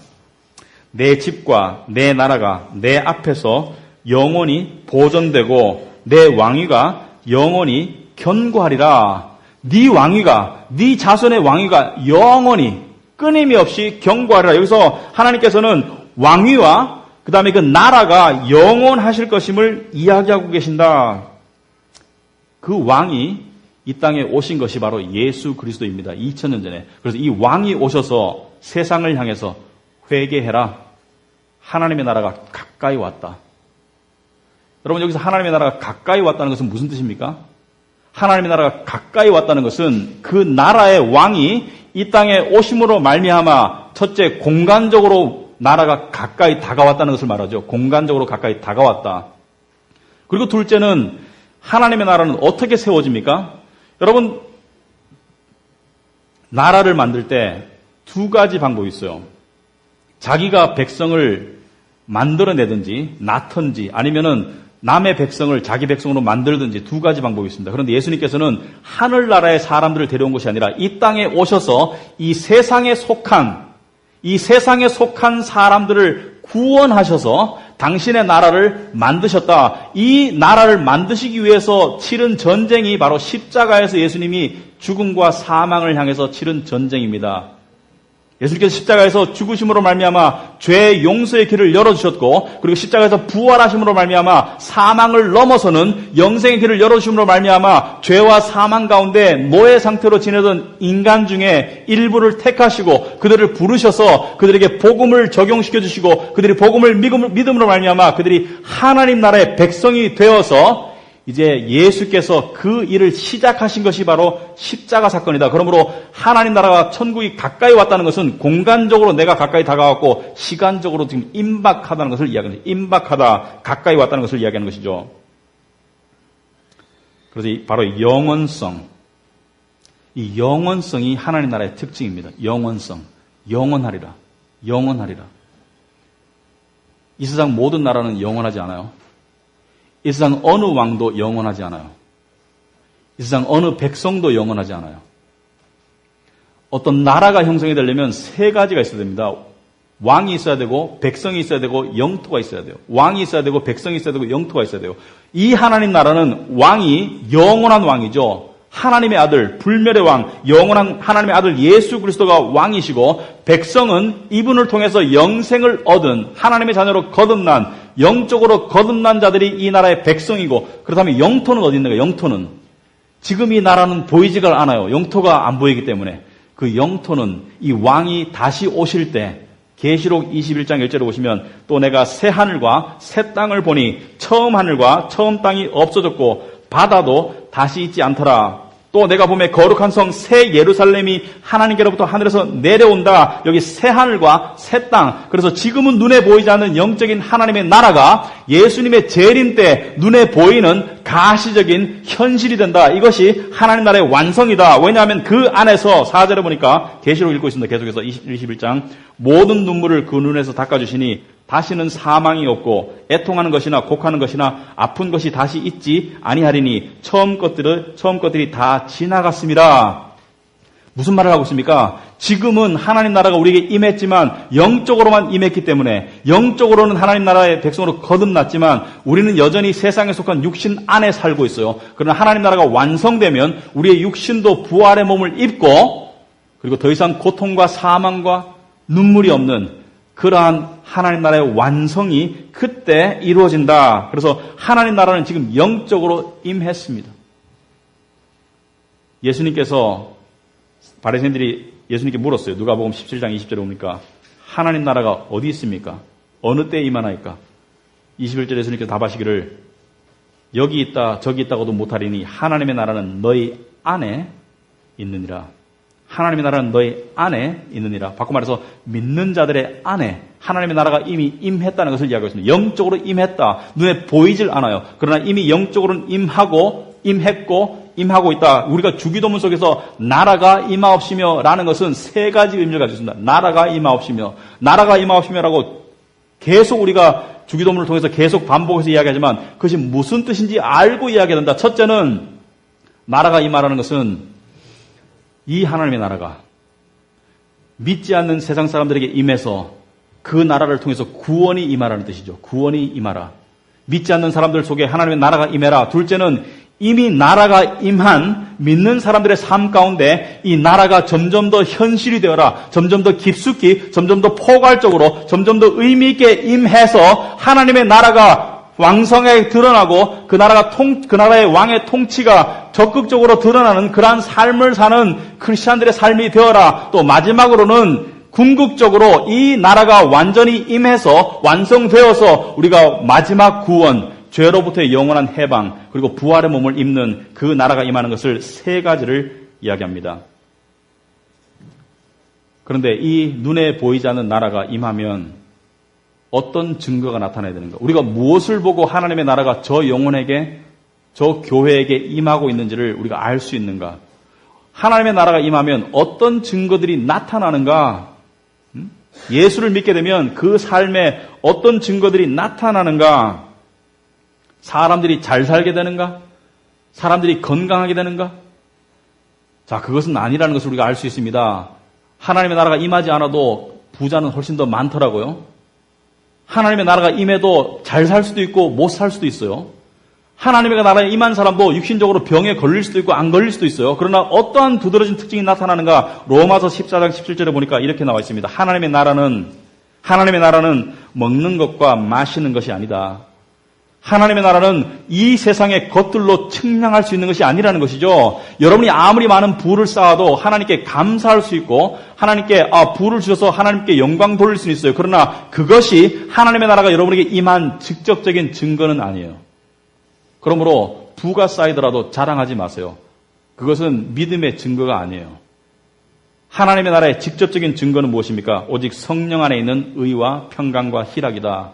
내 집과 내 나라가 내 앞에서 영원히 보존되고 내 왕위가 영원히 견고하리라. 네 왕위가, 네 자손의 왕위가 영원히 끊임이 없이 견고하리라. 여기서 하나님께서는 왕위와 그 다음에 그 나라가 영원하실 것임을 이야기하고 계신다. 그 왕이 이 땅에 오신 것이 바로 예수 그리스도입니다. 2000년 전에. 그래서 이 왕이 오셔서 세상을 향해서 회개해라. 하나님의 나라가 가까이 왔다. 여러분 여기서 하나님의 나라가 가까이 왔다는 것은 무슨 뜻입니까? 하나님의 나라가 가까이 왔다는 것은 그 나라의 왕이 이 땅에 오심으로 말미암아 첫째 공간적으로 나라가 가까이 다가왔다는 것을 말하죠. 공간적으로 가까이 다가왔다. 그리고 둘째는 하나님의 나라는 어떻게 세워집니까? 여러분 나라를 만들 때 두 가지 방법이 있어요. 자기가 백성을 만들어내든지 낳든지 아니면은 남의 백성을 자기 백성으로 만들든지 두 가지 방법이 있습니다. 그런데 예수님께서는 하늘나라의 사람들을 데려온 것이 아니라 이 땅에 오셔서 이 세상에 속한 사람들을 구원하셔서 당신의 나라를 만드셨다. 이 나라를 만드시기 위해서 치른 전쟁이 바로 십자가에서 예수님이 죽음과 사망을 향해서 치른 전쟁입니다. 예수님께서 십자가에서 죽으심으로 말미암아 죄의 용서의 길을 열어주셨고, 그리고 십자가에서 부활하심으로 말미암아 사망을 넘어서는 영생의 길을 열어주심으로 말미암아 죄와 사망 가운데 노예 상태로 지내던 인간 중에 일부를 택하시고 그들을 부르셔서 그들에게 복음을 적용시켜 주시고, 그들이 복음을 믿음으로 말미암아 그들이 하나님 나라의 백성이 되어서 이제 예수께서 그 일을 시작하신 것이 바로 십자가 사건이다. 그러므로 하나님 나라가 천국이 가까이 왔다는 것은 공간적으로 내가 가까이 다가왔고 시간적으로 지금 임박하다는 것을 이야기하는 거죠. 임박하다, 가까이 왔다는 것을 이야기하는 것이죠. 그래서 바로 영원성, 이 영원성이 하나님 나라의 특징입니다. 영원성, 영원하리라, 영원하리라. 이 세상 모든 나라는 영원하지 않아요. 이 세상 어느 왕도 영원하지 않아요. 이 세상 어느 백성도 영원하지 않아요. 어떤 나라가 형성이 되려면 세 가지가 있어야 됩니다. 왕이 있어야 되고, 백성이 있어야 되고, 영토가 있어야 돼요. 왕이 있어야 되고, 백성이 있어야 되고, 영토가 있어야 돼요. 이 하나님 나라는 왕이 영원한 왕이죠. 하나님의 아들, 불멸의 왕, 영원한 하나님의 아들 예수 그리스도가 왕이시고, 백성은 이분을 통해서 영생을 얻은 하나님의 자녀로 거듭난, 영적으로 거듭난 자들이 이 나라의 백성이고, 그렇다면 영토는 어디 있는가? 영토는 지금 이 나라는 보이지가 않아요. 영토가 안 보이기 때문에. 그 영토는 이 왕이 다시 오실 때, 계시록 21장 1절에 보시면, 또 내가 새 하늘과 새 땅을 보니 처음 하늘과 처음 땅이 없어졌고 바다도 다시 있지 않더라. 또 내가 보매 거룩한 성 새 예루살렘이 하나님께로부터 하늘에서 내려온다. 여기 새 하늘과 새 땅. 그래서 지금은 눈에 보이지 않는 영적인 하나님의 나라가 예수님의 재림 때 눈에 보이는 가시적인 현실이 된다. 이것이 하나님 나라의 완성이다. 왜냐하면 그 안에서 4절에 보니까 계시록 읽고 있습니다. 계속해서 21장 모든 눈물을 그 눈에서 닦아주시니 다시는 사망이 없고 애통하는 것이나 곡하는 것이나 아픈 것이 다시 있지 아니하리니 처음 것들이 다 지나갔습니다. 무슨 말을 하고 있습니까? 지금은 하나님 나라가 우리에게 임했지만 영적으로만 임했기 때문에, 영적으로는 하나님 나라의 백성으로 거듭났지만 우리는 여전히 세상에 속한 육신 안에 살고 있어요. 그러나 하나님 나라가 완성되면 우리의 육신도 부활의 몸을 입고, 그리고 더 이상 고통과 사망과 눈물이 없는 그러한 하나님 나라의 완성이 그때 이루어진다. 그래서 하나님 나라는 지금 영적으로 임했습니다. 예수님께서, 바리새인들이 예수님께 물었어요. 누가복음 17장 20절에 보니까 하나님 나라가 어디 있습니까? 어느 때에 임하나이까? 21절에 예수님께서 답하시기를 여기 있다 저기 있다고도 못하리니 하나님의 나라는 너희 안에 있느니라. 하나님의 나라는 너희 안에 있느니라. 바꿔 말해서 믿는 자들의 안에 하나님의 나라가 이미 임했다는 것을 이야기하고 있습니다. 영적으로 임했다. 눈에 보이질 않아요. 그러나 이미 영적으로는 임하고 있다. 우리가 주기도문 속에서 나라가 임하옵시며 라는 것은 세 가지 의미를 가지고 있습니다. 나라가 임하옵시며라고 계속 우리가 주기도문을 통해서 계속 반복해서 이야기하지만 그것이 무슨 뜻인지 알고 이야기해야 된다. 첫째는 나라가 임하라는 것은 이 하나님의 나라가 믿지 않는 세상 사람들에게 임해서 그 나라를 통해서 구원이 임하라는 뜻이죠. 구원이 임하라. 믿지 않는 사람들 속에 하나님의 나라가 임해라. 둘째는 이미 나라가 임한 믿는 사람들의 삶 가운데 이 나라가 점점 더 현실이 되어라. 점점 더 깊숙이, 점점 더 포괄적으로, 점점 더 의미 있게 임해서 하나님의 나라가 왕성하게 드러나고 그 나라의 왕의 통치가 적극적으로 드러나는 그러한 삶을 사는 크리스찬들의 삶이 되어라. 또 마지막으로는 궁극적으로 이 나라가 완전히 임해서 완성되어서 우리가 마지막 구원, 죄로부터의 영원한 해방, 그리고 부활의 몸을 입는 그 나라가 임하는 것을 세 가지를 이야기합니다. 그런데 이 눈에 보이지 않는 나라가 임하면 어떤 증거가 나타나야 되는가? 우리가 무엇을 보고 하나님의 나라가 저 영혼에게, 저 교회에게 임하고 있는지를 우리가 알 수 있는가? 하나님의 나라가 임하면 어떤 증거들이 나타나는가? 예수를 믿게 되면 그 삶에 어떤 증거들이 나타나는가? 사람들이 잘 살게 되는가? 사람들이 건강하게 되는가? 자, 그것은 아니라는 것을 우리가 알 수 있습니다. 하나님의 나라가 임하지 않아도 부자는 훨씬 더 많더라고요. 하나님의 나라가 임해도 잘 살 수도 있고 못 살 수도 있어요. 하나님의 나라에 임한 사람도 육신적으로 병에 걸릴 수도 있고 안 걸릴 수도 있어요. 그러나 어떠한 두드러진 특징이 나타나는가? 로마서 14장 17절에 보니까 이렇게 나와 있습니다. 하나님의 나라는 먹는 것과 마시는 것이 아니다. 하나님의 나라는 이 세상의 것들로 측량할 수 있는 것이 아니라는 것이죠. 여러분이 아무리 많은 부를 쌓아도 하나님께 감사할 수 있고 하나님께 부를 주셔서 하나님께 영광 돌릴 수는 있어요. 그러나 그것이 하나님의 나라가 여러분에게 임한 직접적인 증거는 아니에요. 그러므로 부가 쌓이더라도 자랑하지 마세요. 그것은 믿음의 증거가 아니에요. 하나님의 나라의 직접적인 증거는 무엇입니까? 오직 성령 안에 있는 의와 평강과 희락이다.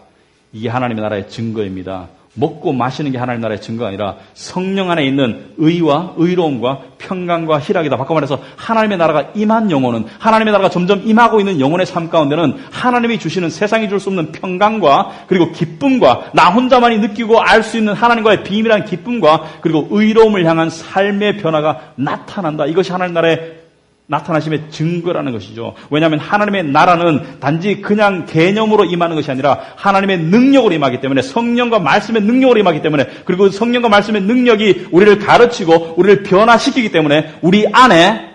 이게 하나님의 나라의 증거입니다. 먹고 마시는 게 하나님의 나라의 증거가 아니라 성령 안에 있는 의와 의로움과 평강과 희락이다. 바꿔 말해서 하나님의 나라가 임한 영혼은, 하나님의 나라가 점점 임하고 있는 영혼의 삶 가운데는 하나님이 주시는 세상이 줄 수 없는 평강과 그리고 기쁨과 나 혼자만이 느끼고 알 수 있는 하나님과의 비밀한 기쁨과 그리고 의로움을 향한 삶의 변화가 나타난다. 이것이 하나님의 나라의 나타나심의 증거라는 것이죠. 왜냐하면 하나님의 나라는 단지 그냥 개념으로 임하는 것이 아니라 하나님의 능력으로 임하기 때문에, 성령과 말씀의 능력으로 임하기 때문에, 그리고 성령과 말씀의 능력이 우리를 가르치고 우리를 변화시키기 때문에 우리 안에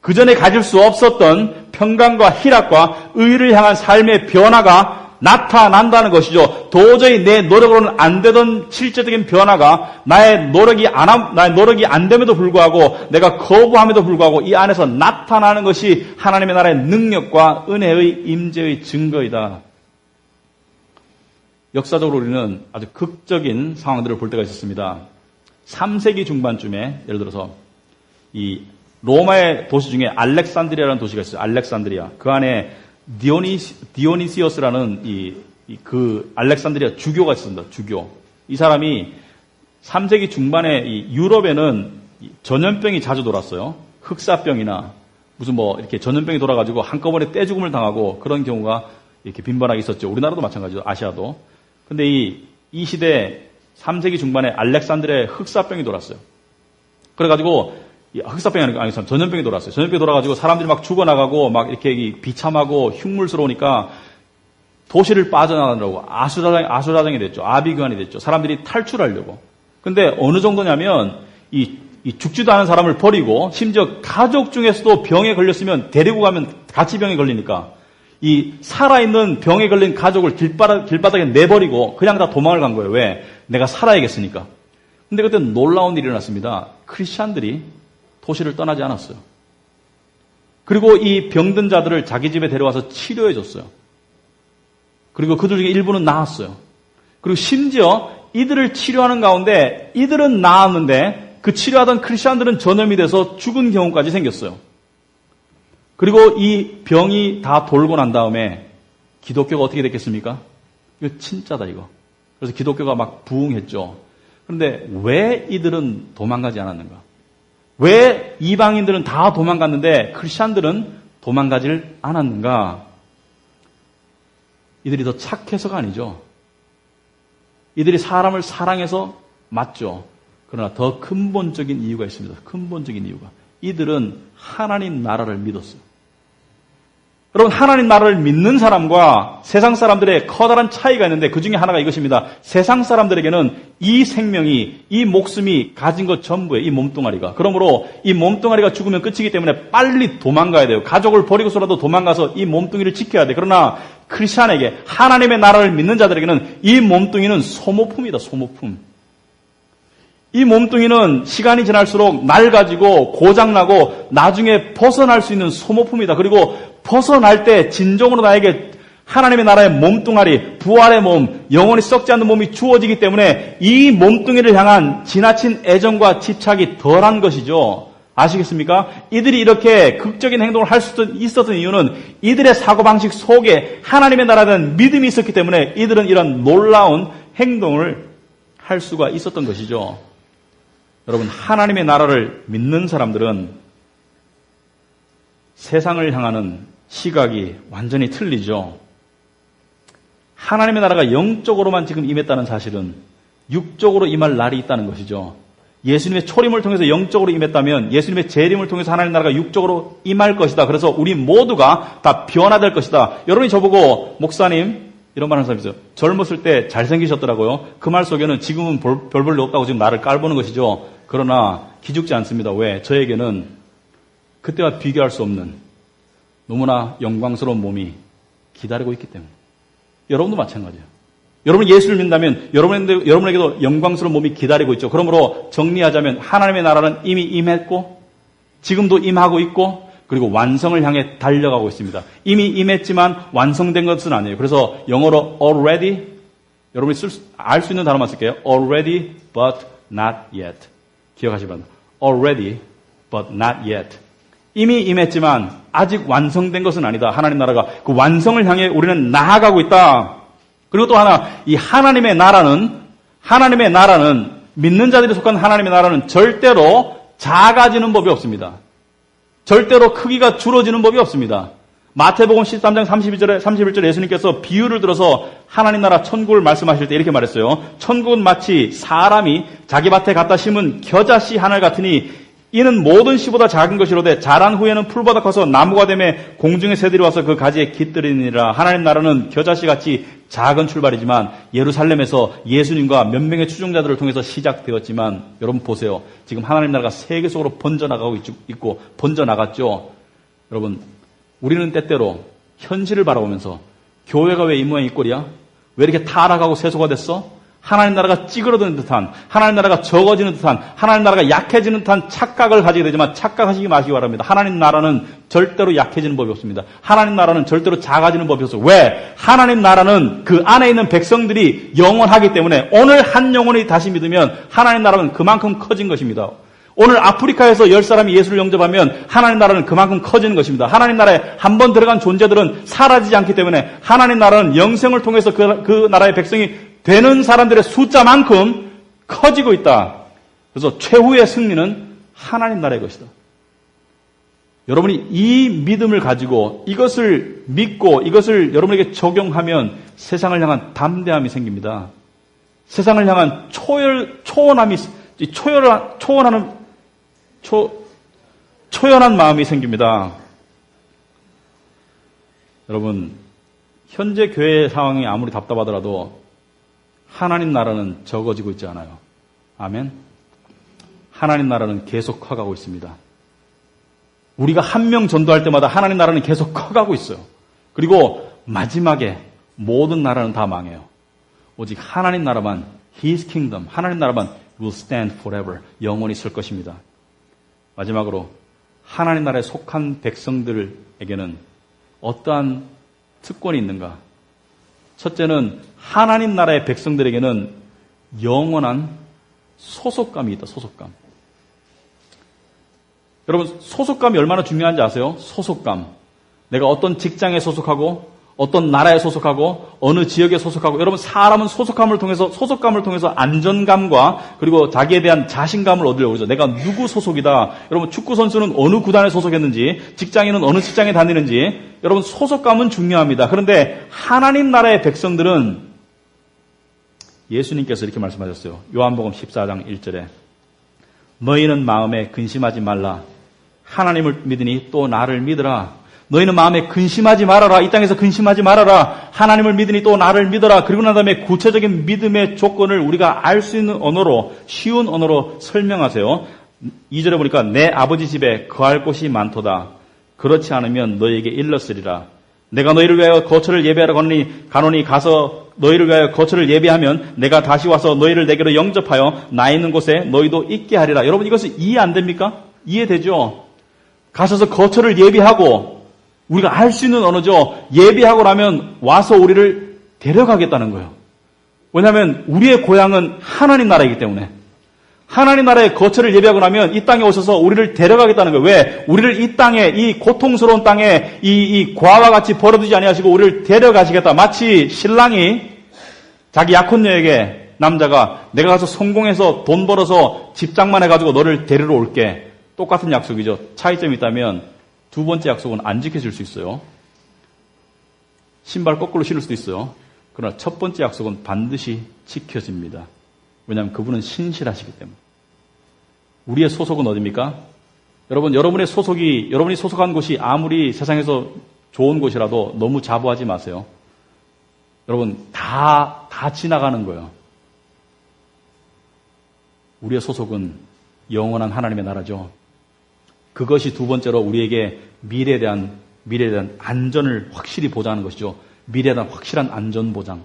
그전에 가질 수 없었던 평강과 희락과 의를 향한 삶의 변화가 나타난다는 것이죠. 도저히 내 노력으로는 안 되던 실제적인 변화가 나의 노력이 안 됨에도 불구하고, 내가 거부함에도 불구하고 이 안에서 나타나는 것이 하나님의 나라의 능력과 은혜의 임재의 증거이다. 역사적으로 우리는 아주 극적인 상황들을 볼 때가 있었습니다. 3세기 중반쯤에 예를 들어서 이 로마의 도시 중에 알렉산드리아라는 도시가 있어요. 알렉산드리아. 그 안에 디오니시어스라는 그 알렉산드리아 주교가 있습니다. 주교. 이 사람이 3세기 중반에 이 유럽에는 전염병이 자주 돌았어요. 흑사병이나 무슨 이렇게 전염병이 돌아가지고 한꺼번에 떼죽음을 당하고 그런 경우가 이렇게 빈번하게 있었죠. 우리나라도 마찬가지죠. 아시아도. 근데 이 시대 3세기 중반에 알렉산드리아에 흑사병이 돌았어요. 그래가지고 흑사병이 아니라 전염병이 돌았어요. 전염병이 돌아가지고 사람들이 막 죽어나가고 막 이렇게 비참하고 흉물스러우니까 도시를 빠져나가느라고 아수라장이 됐죠. 아비규환이 됐죠. 사람들이 탈출하려고. 근데 어느 정도냐면 이 죽지도 않은 사람을 버리고 심지어 가족 중에서도 병에 걸렸으면 데리고 가면 같이 병에 걸리니까 이 살아있는 병에 걸린 가족을 길바닥에 내버리고 그냥 다 도망을 간 거예요. 왜? 내가 살아야겠으니까. 근데 그때 놀라운 일이 일어났습니다. 크리스찬들이 도시를 떠나지 않았어요. 그리고 이 병든 자들을 자기 집에 데려와서 치료해 줬어요. 그리고 그들 중에 일부는 나았어요. 그리고 심지어 이들을 치료하는 가운데 이들은 나았는데 그 치료하던 크리스찬들은 전염이 돼서 죽은 경우까지 생겼어요. 그리고 이 병이 다 돌고 난 다음에 기독교가 어떻게 됐겠습니까? 이거 진짜다 이거. 그래서 기독교가 막 부흥했죠. 그런데 왜 이들은 도망가지 않았는가? 왜 이방인들은 다 도망갔는데 크리스찬들은 도망가질 않았는가? 이들이 더 착해서가 아니죠. 이들이 사람을 사랑해서 맞죠. 그러나 더 근본적인 이유가 있습니다. 근본적인 이유가. 이들은 하나님 나라를 믿었어요. 여러분, 하나님 나라를 믿는 사람과 세상 사람들의 커다란 차이가 있는데 그 중에 하나가 이것입니다. 세상 사람들에게는 이 생명이, 이 목숨이 가진 것 전부예요. 이 몸뚱아리가. 그러므로 이 몸뚱아리가 죽으면 끝이기 때문에 빨리 도망가야 돼요. 가족을 버리고서라도 도망가서 이 몸뚱이를 지켜야 돼. 그러나 크리스찬에게, 하나님의 나라를 믿는 자들에게는 이 몸뚱이는 소모품이다. 소모품. 이 몸뚱이는 시간이 지날수록 낡아지고 고장나고 나중에 벗어날 수 있는 소모품이다. 그리고 벗어날 때 진정으로 나에게 하나님의 나라의 몸뚱아리, 부활의 몸, 영원히 썩지 않는 몸이 주어지기 때문에 이 몸뚱이를 향한 지나친 애정과 집착이 덜한 것이죠. 아시겠습니까? 이들이 이렇게 극적인 행동을 할 수 있었던 이유는 이들의 사고방식 속에 하나님의 나라에 대한 믿음이 있었기 때문에 이들은 이런 놀라운 행동을 할 수가 있었던 것이죠. 여러분, 하나님의 나라를 믿는 사람들은 세상을 향하는 시각이 완전히 틀리죠. 하나님의 나라가 영적으로만 지금 임했다는 사실은 육적으로 임할 날이 있다는 것이죠. 예수님의 초림을 통해서 영적으로 임했다면 예수님의 재림을 통해서 하나님의 나라가 육적으로 임할 것이다. 그래서 우리 모두가 다 변화될 것이다. 여러분이 저보고 목사님, 이런 말 하는 사람이 있어요. 젊었을 때 잘생기셨더라고요. 그 말 속에는 지금은 별 볼 일 없다고 지금 나를 깔보는 것이죠. 그러나 기죽지 않습니다. 왜? 저에게는 그때와 비교할 수 없는 너무나 영광스러운 몸이 기다리고 있기 때문에. 여러분도 마찬가지예요. 여러분이 예수를 믿는다면 여러분에게도 영광스러운 몸이 기다리고 있죠. 그러므로 정리하자면 하나님의 나라는 이미 임했고 지금도 임하고 있고 그리고 완성을 향해 달려가고 있습니다. 이미 임했지만 완성된 것은 아니에요. 그래서 영어로 already, 여러분이 알 수 있는 단어만 쓸게요. already but not yet. 기억하시기 바랍니다. already but not yet. 이미 임했지만 아직 완성된 것은 아니다. 하나님 나라가 그 완성을 향해 우리는 나아가고 있다. 그리고 또 하나, 이 하나님의 나라는 믿는 자들이 속한 하나님의 나라는 절대로 작아지는 법이 없습니다. 절대로 크기가 줄어지는 법이 없습니다. 마태복음 13장 31절에 예수님께서 비유를 들어서 하나님 나라 천국을 말씀하실 때 이렇게 말했어요. 천국은 마치 사람이 자기 밭에 갖다 심은 겨자씨 하늘 같으니 이는 모든 씨보다 작은 것이로되 자란 후에는 풀보다 커서 나무가 되매 공중의 새들이 와서 그 가지에 깃들이니라. 하나님 나라는 겨자씨같이 작은 출발이지만 예루살렘에서 예수님과 몇 명의 추종자들을 통해서 시작되었지만 여러분 보세요. 지금 하나님 나라가 세계 속으로 번져나가고 있고 번져나갔죠. 여러분 우리는 때때로 현실을 바라보면서 교회가 왜 이 모양 이 꼴이야? 왜 이렇게 타락하고 세소가 됐어? 하나님 나라가 찌그러드는 듯한, 하나님 나라가 적어지는 듯한, 하나님 나라가 약해지는 듯한 착각을 가지게 되지만 착각하시기 마시기 바랍니다. 하나님 나라는 절대로 약해지는 법이 없습니다. 하나님 나라는 절대로 작아지는 법이 없어요. 왜? 하나님 나라는 그 안에 있는 백성들이 영원하기 때문에 오늘 한 영혼이 다시 믿으면 하나님 나라는 그만큼 커진 것입니다. 오늘 아프리카에서 10사람이 예수를 영접하면 하나님 나라는 그만큼 커지는 것입니다. 하나님 나라에 한 번 들어간 존재들은 사라지지 않기 때문에 하나님 나라는 영생을 통해서 그 나라의 백성이 되는 사람들의 숫자만큼 커지고 있다. 그래서 최후의 승리는 하나님 나라의 것이다. 여러분이 이 믿음을 가지고 이것을 믿고 이것을 여러분에게 적용하면 세상을 향한 담대함이 생깁니다. 세상을 향한 초연한 마음이 생깁니다. 여러분, 현재 교회 상황이 아무리 답답하더라도 하나님 나라는 적어지고 있지 않아요. 아멘. 하나님 나라는 계속 커가고 있습니다. 우리가 한 명 전도할 때마다 하나님 나라는 계속 커가고 있어요. 그리고 마지막에 모든 나라는 다 망해요. 오직 하나님 나라만, His kingdom, 하나님 나라만 will stand forever, 영원히 설 것입니다. 마지막으로 하나님 나라에 속한 백성들에게는 어떠한 특권이 있는가? 첫째는 하나님 나라의 백성들에게는 영원한 소속감이 있다. 소속감. 여러분 소속감이 얼마나 중요한지 아세요? 소속감. 내가 어떤 직장에 소속하고 어떤 나라에 소속하고 어느 지역에 소속하고 여러분 사람은 소속감을 통해서 안전감과 그리고 자기에 대한 자신감을 얻으려고 그러죠. 내가 누구 소속이다. 여러분 축구 선수는 어느 구단에 소속했는지 직장인은 어느 직장에 다니는지 여러분 소속감은 중요합니다. 그런데 하나님 나라의 백성들은 예수님께서 이렇게 말씀하셨어요. 요한복음 14장 1절에 너희는 마음에 근심하지 말라. 하나님을 믿으니 또 나를 믿으라. 너희는 마음에 근심하지 말아라. 이 땅에서 근심하지 말아라. 하나님을 믿으니 또 나를 믿어라. 그리고 난 다음에 구체적인 믿음의 조건을 우리가 알 수 있는 언어로 쉬운 언어로 설명하세요. 2절에 보니까 내 아버지 집에 거할 곳이 많도다. 그렇지 않으면 너희에게 일렀으리라. 내가 너희를 위하여 거처를 예비하러 가노니 가서 너희를 위하여 거처를 예비하면 내가 다시 와서 너희를 내게로 영접하여 나 있는 곳에 너희도 있게 하리라. 여러분 이것은 이해 안 됩니까? 이해되죠? 가셔서 거처를 예비하고 우리가 알 수 있는 언어죠. 예비하고 나면 와서 우리를 데려가겠다는 거예요. 왜냐하면 우리의 고향은 하나님 나라이기 때문에 하나님 나라의 거처를 예비하고 나면 이 땅에 오셔서 우리를 데려가겠다는 거예요. 왜? 우리를 이 땅에 이 고통스러운 땅에 이 과와 같이 버려두지 아니하시고 우리를 데려가시겠다. 마치 신랑이 자기 약혼녀에게 남자가 내가 가서 성공해서 돈 벌어서 집장만 해가지고 너를 데리러 올게. 똑같은 약속이죠. 차이점이 있다면 두 번째 약속은 안 지켜질 수 있어요. 신발 거꾸로 신을 수도 있어요. 그러나 첫 번째 약속은 반드시 지켜집니다. 왜냐하면 그분은 신실하시기 때문에. 우리의 소속은 어디입니까? 여러분, 여러분이 소속한 곳이 아무리 세상에서 좋은 곳이라도 너무 자부하지 마세요. 여러분, 다 지나가는 거예요. 우리의 소속은 영원한 하나님의 나라죠. 그것이 두 번째로 우리에게 미래에 대한 안전을 확실히 보장하는 것이죠. 미래에 대한 확실한 안전 보장.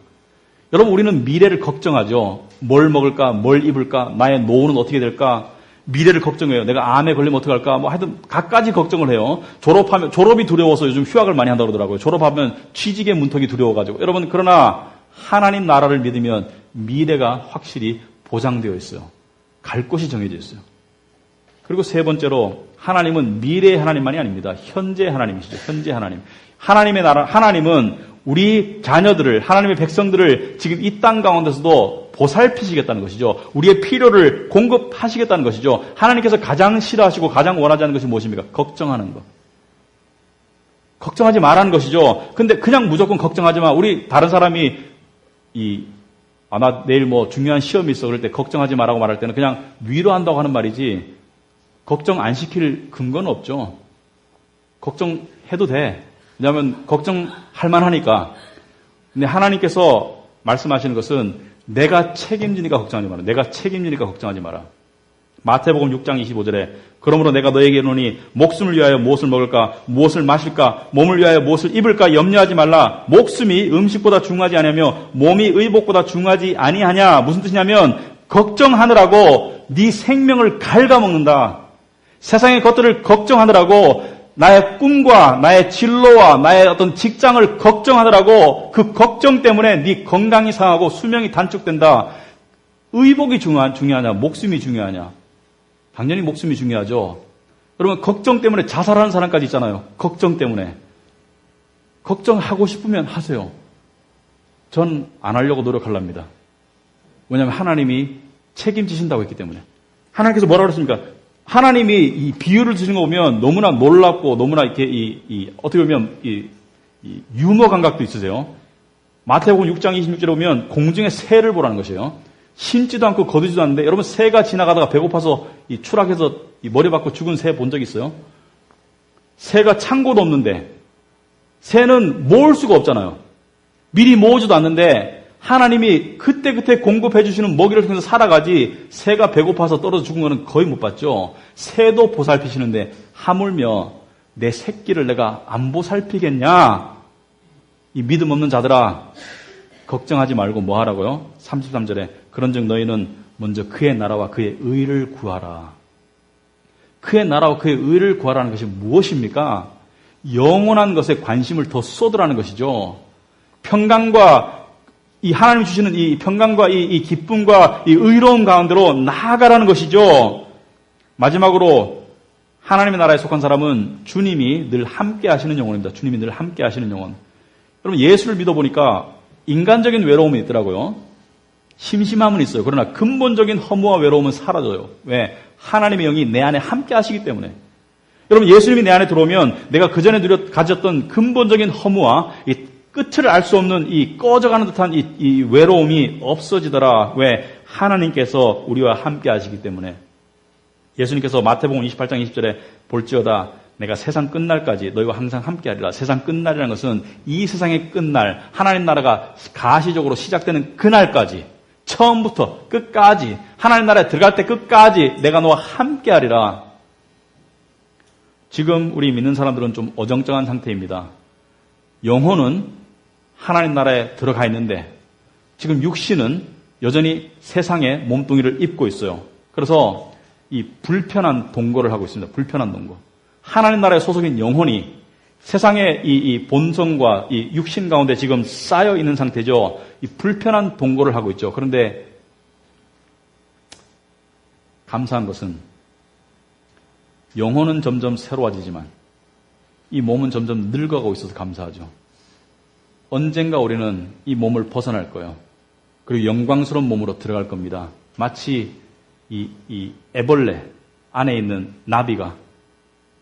여러분, 우리는 미래를 걱정하죠. 뭘 먹을까? 뭘 입을까? 나의 노후는 어떻게 될까? 미래를 걱정해요. 내가 암에 걸리면 어떡할까? 하여튼 갖가지 걱정을 해요. 졸업이 두려워서 요즘 휴학을 많이 한다고 그러더라고요. 졸업하면 취직의 문턱이 두려워가지고. 여러분, 그러나 하나님 나라를 믿으면 미래가 확실히 보장되어 있어요. 갈 곳이 정해져 있어요. 그리고 세 번째로 하나님은 미래의 하나님만이 아닙니다. 현재의 하나님이시죠. 현재 하나님. 하나님의 나라, 하나님은 우리 자녀들을, 하나님의 백성들을 지금 이 땅 가운데서도 보살피시겠다는 것이죠. 우리의 필요를 공급하시겠다는 것이죠. 하나님께서 가장 싫어하시고 가장 원하지 않는 것이 무엇입니까? 걱정하는 것. 걱정하지 말라는 것이죠. 근데 그냥 무조건 걱정하지 마. 우리 다른 사람이 나 내일 중요한 시험이 있어. 그럴 때 걱정하지 마라고 말할 때는 그냥 위로한다고 하는 말이지, 걱정 안 시킬 근거는 없죠. 걱정해도 돼. 왜냐하면 걱정할 만하니까. 근데 하나님께서 말씀하시는 것은 내가 책임지니까 걱정하지 마라. 내가 책임지니까 걱정하지 마라. 마태복음 6장 25절에 그러므로 내가 너에게 이르노니 목숨을 위하여 무엇을 먹을까, 무엇을 마실까, 몸을 위하여 무엇을 입을까 염려하지 말라. 목숨이 음식보다 중요하지 아니하며 몸이 의복보다 중요하지 아니하냐. 무슨 뜻이냐면 걱정하느라고 네 생명을 갉아먹는다. 세상의 것들을 걱정하느라고 나의 꿈과 나의 진로와 나의 어떤 직장을 걱정하느라고 그 걱정 때문에 네 건강이 상하고 수명이 단축된다. 의복이 중요하냐? 목숨이 중요하냐? 당연히 목숨이 중요하죠. 여러분, 걱정 때문에 자살하는 사람까지 있잖아요. 걱정 때문에. 걱정하고 싶으면 하세요. 전 안 하려고 노력하랍니다. 왜냐하면 하나님이 책임지신다고 했기 때문에. 하나님께서 뭐라고 그랬습니까? 하나님이 이 비유를 주신 거 보면 너무나 놀랍고 너무나 이렇게 어떻게 보면 유머 감각도 있으세요. 마태복음 6장 26절에 보면 공중의 새를 보라는 것이에요. 심지도 않고 거두지도 않는데 여러분, 새가 지나가다가 배고파서 추락해서 머리 박고 죽은 새 본 적 있어요? 새가 창고도 없는데, 새는 모을 수가 없잖아요. 미리 모으지도 않는데 하나님이 그때그때 공급해 주시는 먹이를 통해서 살아가지, 새가 배고파서 떨어져 죽은 거는 거의 못 봤죠. 새도 보살피시는데 하물며 내 새끼를 내가 안 보살피겠냐? 이 믿음 없는 자들아, 걱정하지 말고 뭐 하라고요? 33절에 그런즉 너희는 먼저 그의 나라와 그의 의를 구하라. 그의 나라와 그의 의를 구하라는 것이 무엇입니까? 영원한 것에 관심을 더 쏟으라는 것이죠. 평강과 이 하나님 주시는 이 평강과 이 기쁨과 이 의로움 가운데로 나아가라는 것이죠. 마지막으로 하나님의 나라에 속한 사람은 주님이 늘 함께 하시는 영혼입니다. 주님이 늘 함께 하시는 영혼. 여러분, 예수를 믿어보니까 인간적인 외로움이 있더라고요. 심심함은 있어요. 그러나 근본적인 허무와 외로움은 사라져요. 왜? 하나님의 영이 내 안에 함께 하시기 때문에. 여러분, 예수님이 내 안에 들어오면 내가 그전에 가졌던 근본적인 허무와 이 끝을 알 수 없는 이 꺼져가는 듯한 이 외로움이 없어지더라. 왜? 하나님께서 우리와 함께 하시기 때문에. 예수님께서 마태복음 28장 20절에 볼지어다 내가 세상 끝날까지 너희와 항상 함께하리라. 세상 끝날이라는 것은 이 세상의 끝날, 하나님 나라가 가시적으로 시작되는 그날까지, 처음부터 끝까지, 하나님 나라에 들어갈 때 끝까지 내가 너와 함께하리라. 지금 우리 믿는 사람들은 좀 어정쩡한 상태입니다. 영혼은 하나님 나라에 들어가 있는데 지금 육신은 여전히 세상의 몸뚱이를 입고 있어요. 그래서 이 불편한 동거를 하고 있습니다. 불편한 동거. 하나님 나라의 소속인 영혼이 세상의 이 본성과 이 육신 가운데 지금 쌓여 있는 상태죠. 이 불편한 동거를 하고 있죠. 그런데 감사한 것은 영혼은 점점 새로워지지만 이 몸은 점점 늙어가고 있어서 감사하죠. 언젠가 우리는 이 몸을 벗어날 거예요. 그리고 영광스러운 몸으로 들어갈 겁니다. 마치 이 애벌레 안에 있는 나비가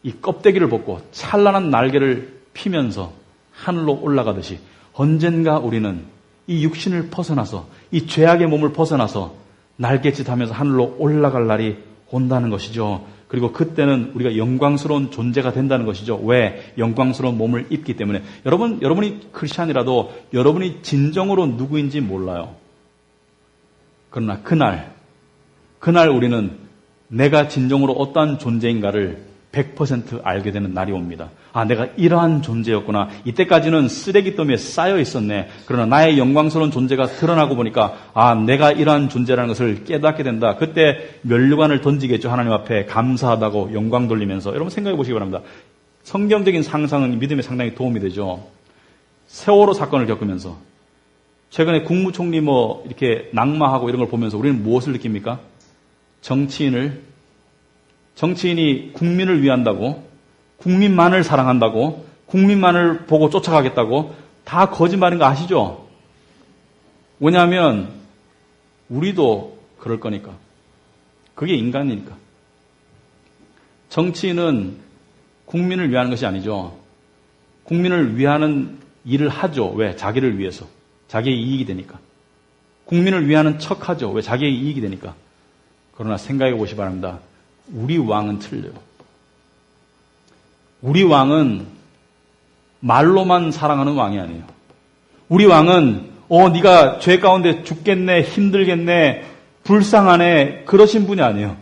이 껍데기를 벗고 찬란한 날개를 피면서 하늘로 올라가듯이 언젠가 우리는 이 육신을 벗어나서 이 죄악의 몸을 벗어나서 날갯짓하면서 하늘로 올라갈 날이 온다는 것이죠. 그리고 그때는 우리가 영광스러운 존재가 된다는 것이죠. 왜? 영광스러운 몸을 입기 때문에. 여러분이 크리스찬이라도 여러분이 진정으로 누구인지 몰라요. 그러나 그날 우리는 내가 진정으로 어떠한 존재인가를 100% 알게 되는 날이 옵니다. 아, 내가 이러한 존재였구나. 이때까지는 쓰레기 더미에 쌓여 있었네. 그러나 나의 영광스러운 존재가 드러나고 보니까 아, 내가 이러한 존재라는 것을 깨닫게 된다. 그때 면류관을 던지겠죠. 하나님 앞에 감사하다고 영광 돌리면서. 여러분 생각해 보시기 바랍니다. 성경적인 상상은 믿음에 상당히 도움이 되죠. 세월호 사건을 겪으면서 최근에 국무총리 이렇게 낙마하고 이런 걸 보면서 우리는 무엇을 느낍니까? 정치인이 국민을 위한다고, 국민만을 사랑한다고, 국민만을 보고 쫓아가겠다고 다 거짓말인 거 아시죠? 왜냐하면 우리도 그럴 거니까. 그게 인간이니까. 정치인은 국민을 위하는 것이 아니죠. 국민을 위하는 일을 하죠. 왜? 자기를 위해서. 자기의 이익이 되니까. 국민을 위하는 척하죠. 왜? 자기의 이익이 되니까. 그러나 생각해 보시기 바랍니다. 우리 왕은 틀려요. 우리 왕은 말로만 사랑하는 왕이 아니에요. 우리 왕은 네가 죄 가운데 죽겠네, 힘들겠네, 불쌍하네 그러신 분이 아니에요.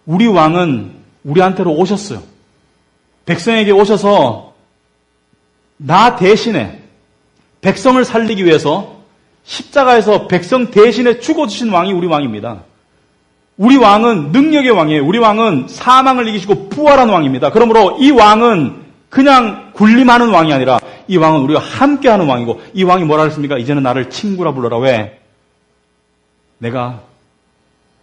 우리 왕은 우리한테로 오셨어요. 백성에게 오셔서 나 대신에 백성을 살리기 위해서 십자가에서 백성 대신에 죽어주신 왕이 우리 왕입니다. 우리 왕은 능력의 왕이에요. 우리 왕은 사망을 이기시고 부활한 왕입니다. 그러므로 이 왕은 그냥 군림하는 왕이 아니라 이 왕은 우리가 함께하는 왕이고 이 왕이 뭐라 그랬습니까? 이제는 나를 친구라 불러라. 왜? 내가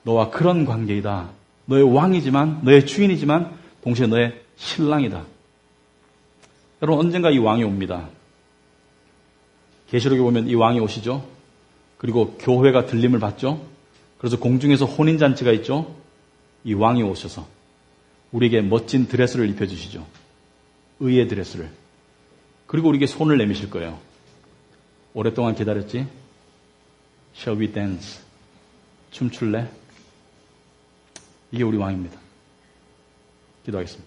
너와 그런 관계이다. 너의 왕이지만 너의 주인이지만 동시에 너의 신랑이다. 여러분 언젠가 이 왕이 옵니다. 계시록에 보면 이 왕이 오시죠. 그리고 교회가 들림을 받죠. 그래서 공중에서 혼인잔치가 있죠. 이 왕이 오셔서 우리에게 멋진 드레스를 입혀주시죠. 의의 드레스를. 그리고 우리에게 손을 내미실 거예요. 오랫동안 기다렸지? Shall we dance? 춤출래? 이게 우리 왕입니다. 기도하겠습니다.